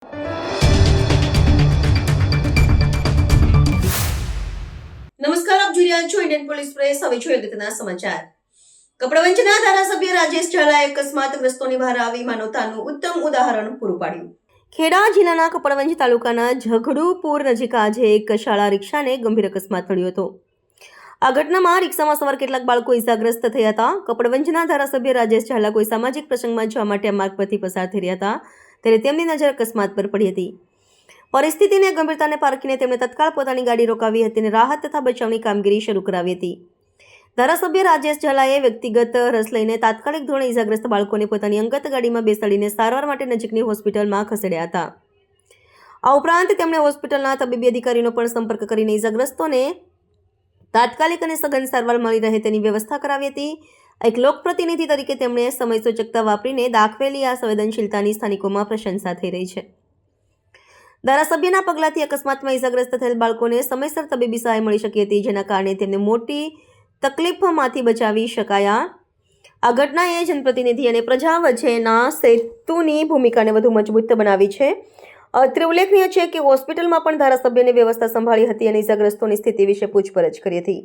નમસ્કાર, આપ જોઈ રહ્યા છો ઇન્ડિયન પોલીસ પ્રેસ. હવે જોઈએ અગત્યના સમાચાર. કપડવંજના ધારાસભ્ય રાજેશ ઝાલાએ અકસ્માતગ્રસ્તોની બહાર આવી માનવતાનું ઉત્તમ ઉદાહરણ પૂરું પાડ્યું. ખેડા જિલ્લાના કપડવંજ તાલુકાના ઝઘડુપુર નજીક આજે એક શાળા રિક્ષાને ગંભીર અકસ્માત થયો હતો. આ ઘટનામાં રિક્ષામાં સવાર કેટલાક બાળકો ઇજાગ્રસ્ત થયા હતા. કપડવંજના ધારાસભ્ય રાજેશ ઝાલા કોઈ સામાજિક પ્રસંગમાં જવા માટે આ માર્ગ પરથી પસાર થઈ રહ્યા હતા ત્યારે તેમની નજર અકસ્માત પર પડી હતી. પરિસ્થિતિને ગંભીરતાને પારખીને તેમણે તત્કાળ પોતાની ગાડી રોકાવી હતી અને રાહત તથા બચાવની કામગીરી શરૂ કરાવી હતી. ધારાસભ્ય રાજેશ ઝાલાએ વ્યક્તિગત રસ લઈને તાત્કાલિક ધોરણે ઇજાગ્રસ્ત બાળકોને પોતાની અંગત ગાડીમાં બેસાડીને સારવાર માટે નજીકની હોસ્પિટલમાં ખસેડ્યા હતા. આ ઉપરાંત તેમણે હોસ્પિટલના તબીબી અધિકારીનો પણ સંપર્ક કરીને ઇજાગ્રસ્તોને તાત્કાલિક અને સઘન સારવાર મળી રહે તેની વ્યવસ્થા કરાવી હતી. એક લોકપ્રતિનિધિ તરીકે તેમણે સમયસૂચકતા વાપરીને દાખવેલી આ સંવેદનશીલતાની સ્થાનિકોમાં પ્રશંસા થઈ રહી છે. ધારાસભ્યના પગલાંથી અકસ્માતમાં ઇજાગ્રસ્ત થયેલ બાળકોને સમયસર તબીબી સહાય મળી શકી હતી, જેના કારણે તેમને મોટી તકલીફમાંથી બચાવી શકાયા. આ ઘટનાએ જનપ્રતિનિધિ અને પ્રજા વચ્ચેના સેતુની ભૂમિકાને વધુ મજબૂત બનાવી છે. અત્રે ઉલ્લેખનીય છે કે હોસ્પિટલમાં પણ ધારાસભ્યને વ્યવસ્થા સંભાળી હતી અને ઇજાગ્રસ્તોની સ્થિતિ વિશે પૂછપરછ કરી હતી.